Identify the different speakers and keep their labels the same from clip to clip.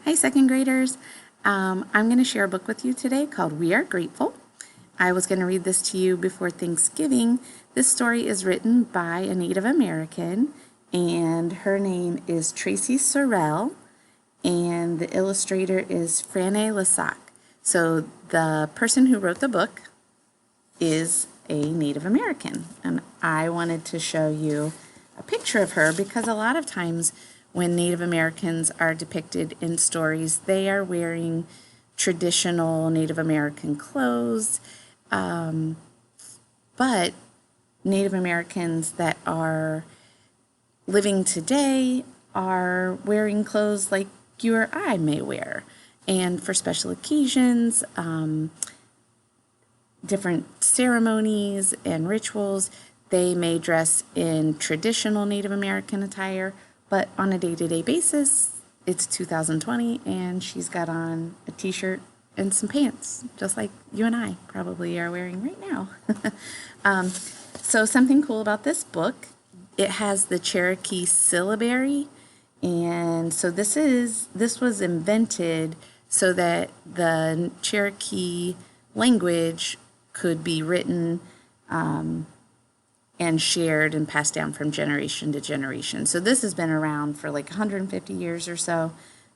Speaker 1: Hi, second graders. I'm going to share a book with you today called We Are Grateful. I was going to read this to you before Thanksgiving. This story is written by a Native American, and her name is Tracy Sorrell, and the illustrator is Franne Lassac. So the person who wrote the book is a Native American, and I wanted to show you a picture of her because a lot of times when Native Americans are depicted in stories, they are wearing traditional Native American clothes, but Native Americans that are living today are wearing clothes like you or I may wear, and for special occasions, different ceremonies and rituals, they may dress in traditional Native American attire, but on a day-to-day basis, it's 2020 and she's got on a t-shirt and some pants, just like you and I probably are wearing right now. So something cool about this book, it has the Cherokee syllabary, and so this was invented so that the Cherokee language could be written and shared and passed down from generation to generation. So this has been around for like 150 years or so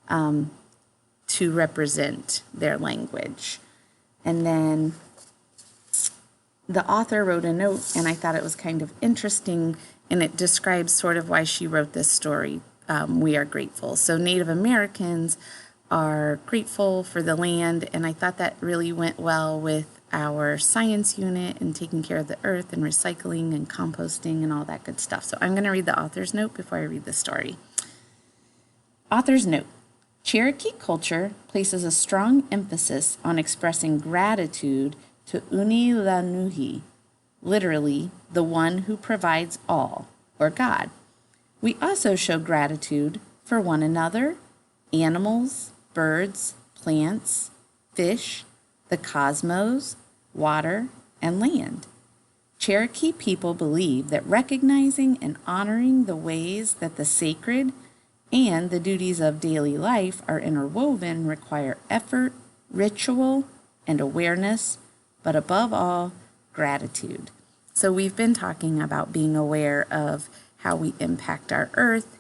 Speaker 1: to represent their language. And then the author wrote a note, and I thought it was kind of interesting, and it describes sort of why she wrote this story. We are grateful. So Native Americans are grateful for the land, and I thought that really went well with our science unit and taking care of the earth and recycling and composting and all that good stuff. So I'm going to read the author's note before I read the story. Author's note. Cherokee culture places a strong emphasis on expressing gratitude to Unilanuhi, literally, the one who provides all, or God. We also show gratitude for one another, animals, birds, plants, fish, the cosmos, water, and land. Cherokee people believe that recognizing and honoring the ways that the sacred and the duties of daily life are interwoven require effort, ritual, and awareness, but above all, gratitude. So we've been talking about being aware of how we impact our earth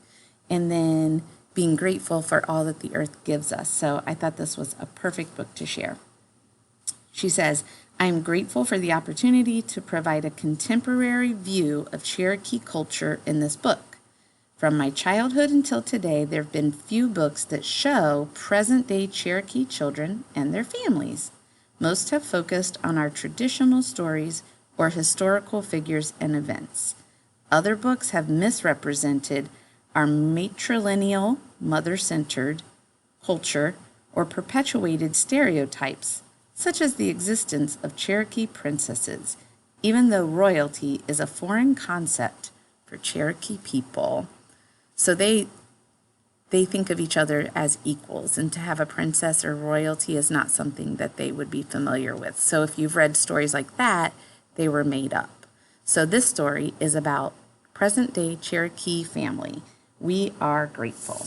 Speaker 1: and then being grateful for all that the earth gives us. So I thought this was a perfect book to share. She says, I am grateful for the opportunity to provide a contemporary view of Cherokee culture in this book. From my childhood until today, there have been few books that show present-day Cherokee children and their families. Most have focused on our traditional stories or historical figures and events. Other books have misrepresented our matrilineal, mother-centered culture or perpetuated stereotypes, such as the existence of Cherokee princesses, even though royalty is a foreign concept for Cherokee people. So they think of each other as equals, and to have a princess or royalty is not something that they would be familiar with. So if you've read stories like that, they were made up. So this story is about present-day Cherokee family. We are grateful.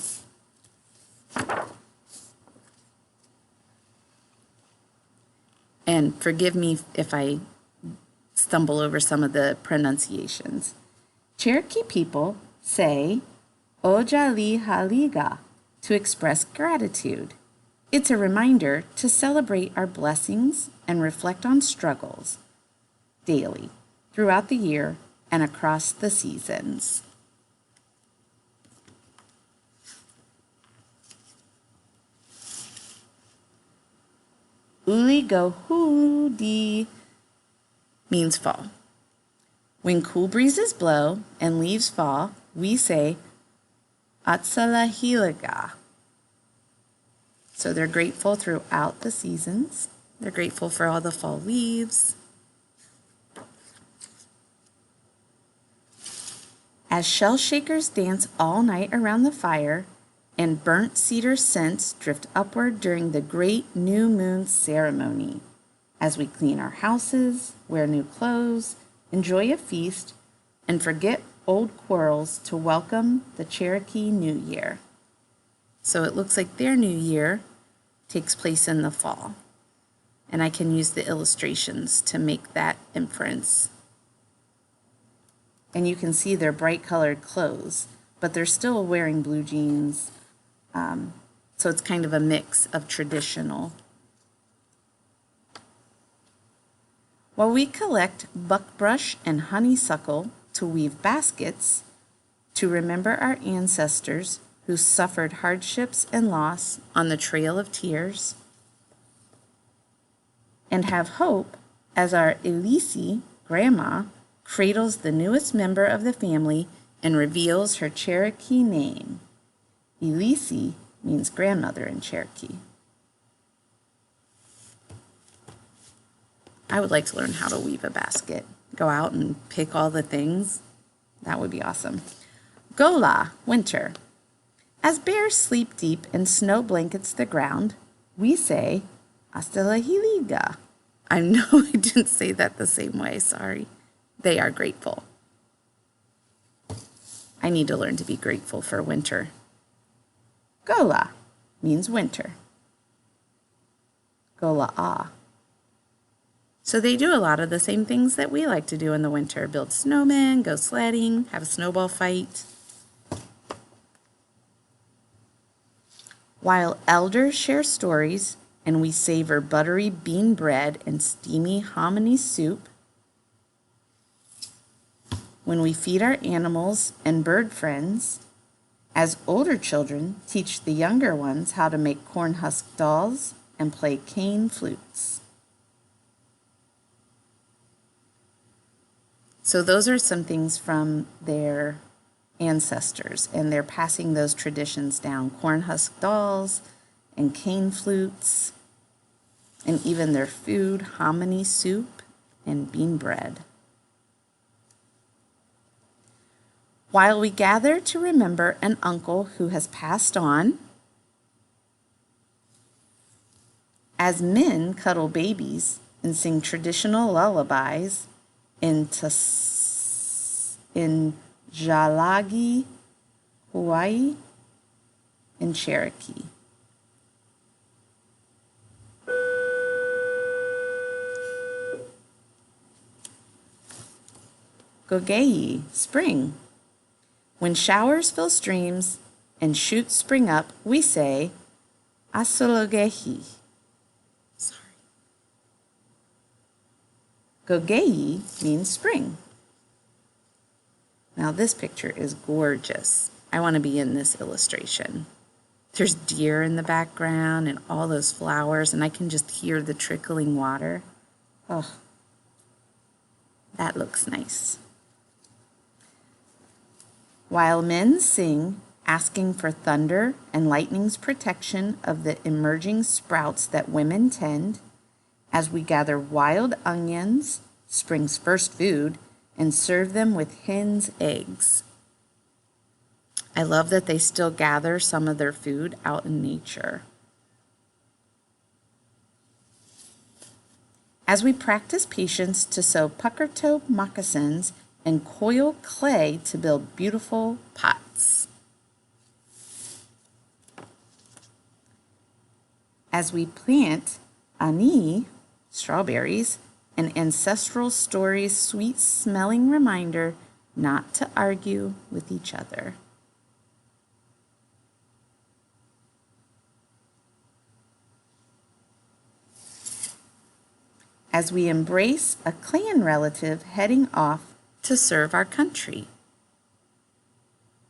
Speaker 1: And forgive me if I stumble over some of the pronunciations. Cherokee people say Ojali Haliga to express gratitude. It's a reminder to celebrate our blessings and reflect on struggles daily, throughout the year, and across the seasons. Uligohudi means fall. When cool breezes blow and leaves fall, we say Atsalahilaga. So they're grateful throughout the seasons. They're grateful for all the fall leaves. As shell shakers dance all night around the fire and burnt cedar scents drift upward during the great new moon ceremony, as we clean our houses, wear new clothes, enjoy a feast, and forget old quarrels to welcome the Cherokee New Year. So it looks like their new year takes place in the fall. And I can use the illustrations to make that inference. And you can see their bright colored clothes, but they're still wearing blue jeans. So it's kind of a mix of traditional. While we collect buckbrush and honeysuckle to weave baskets to remember our ancestors who suffered hardships and loss on the Trail of Tears, and have hope as our Elise, grandma, cradles the newest member of the family and reveals her Cherokee name. Elise means grandmother in Cherokee. I would like to learn how to weave a basket. Go out and pick all the things. That would be awesome. Gola, winter. As bears sleep deep and snow blankets the ground, we say, hasta la hiliga. I know I didn't say that the same way, sorry. They are grateful. I need to learn to be grateful for winter. Gola means winter. Gola-a. So they do a lot of the same things that we like to do in the winter. Build snowmen, go sledding, have a snowball fight. While elders share stories and we savor buttery bean bread and steamy hominy soup, when we feed our animals and bird friends, as older children teach the younger ones how to make corn husk dolls and play cane flutes. So those are some things from their ancestors, and they're passing those traditions down. Corn husk dolls and cane flutes, and even their food, hominy soup and bean bread. While we gather to remember an uncle who has passed on, as men cuddle babies and sing traditional lullabies in Jalagi, Hawaii, and Cherokee. Gogei, spring. When showers fill streams and shoots spring up, we say, Asologehi. Sorry. Gogei means spring. Now this picture is gorgeous. I want to be in this illustration. There's deer in the background and all those flowers, and I can just hear the trickling water. Oh, that looks nice. While men sing, asking for thunder and lightning's protection of the emerging sprouts that women tend, as we gather wild onions, spring's first food, and serve them with hens' eggs. I love that they still gather some of their food out in nature. As we practice patience to sew pucker-toe moccasins and coil clay to build beautiful pots. As we plant ani, strawberries, an ancestral story's sweet-smelling reminder not to argue with each other. As we embrace a clan relative heading off to serve our country.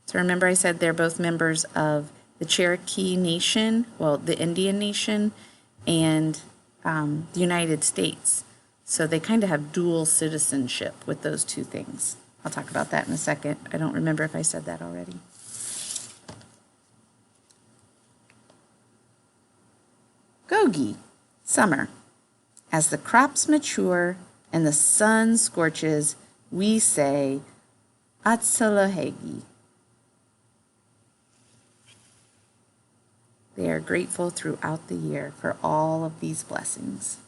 Speaker 1: So remember I said they're both members of the Cherokee Nation, well, the Indian Nation, and the United States. So they kind of have dual citizenship with those two things. I'll talk about that in a second. I don't remember if I said that already. Gogi, summer. As the crops mature and the sun scorches, we say, Atsalahegi. They are grateful throughout the year for all of these blessings.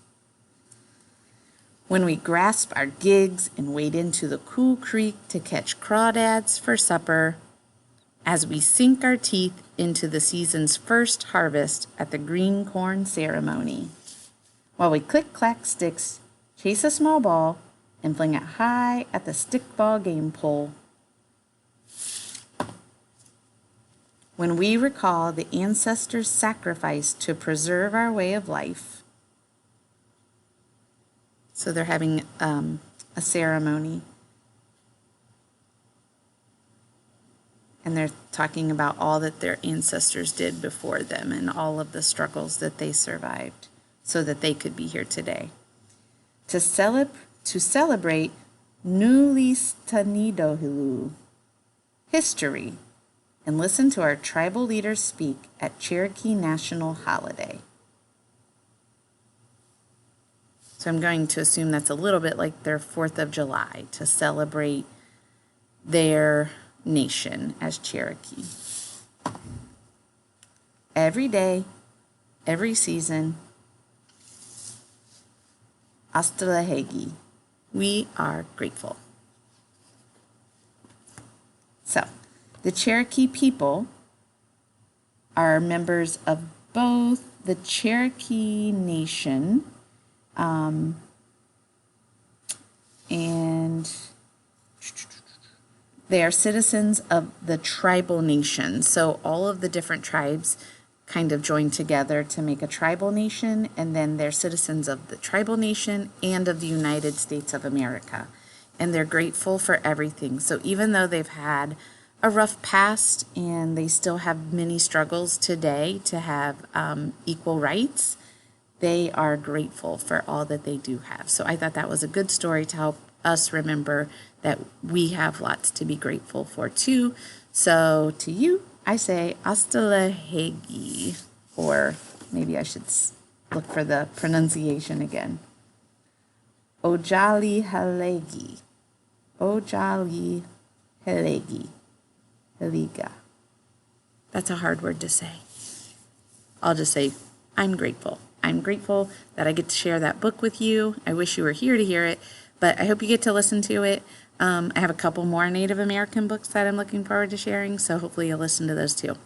Speaker 1: When we grasp our gigs and wade into the cool creek to catch crawdads for supper, as we sink our teeth into the season's first harvest at the green corn ceremony, while we click clack sticks, chase a small ball, and fling it high at the stickball game pole. When we recall the ancestors' sacrifice to preserve our way of life, so they're having a ceremony, and they're talking about all that their ancestors did before them and all of the struggles that they survived so that they could be here today. To celebrate Nulistanidohilu history and listen to our tribal leaders speak at Cherokee National Holiday. So I'm going to assume that's a little bit like their 4th of July, to celebrate their nation as Cherokee. Every day, every season, Astalahegi, we are grateful. So, the Cherokee people are members of both the Cherokee Nation and they are citizens of the tribal nation. So all of the different tribes kind of join together to make a tribal nation, and then they're citizens of the tribal nation and of the United States of America. And they're grateful for everything. So even though they've had a rough past and they still have many struggles today to have equal rights, they are grateful for all that they do have. So I thought that was a good story to help us remember that we have lots to be grateful for too. So to you, I say Astalahegi, or maybe I should look for the pronunciation again. Ojali Halegi. Ojali Helegi. Heliga. That's a hard word to say. I'll just say, I'm grateful. I'm grateful that I get to share that book with you. I wish you were here to hear it, but I hope you get to listen to it. I have a couple more Native American books that I'm looking forward to sharing, so hopefully you'll listen to those too.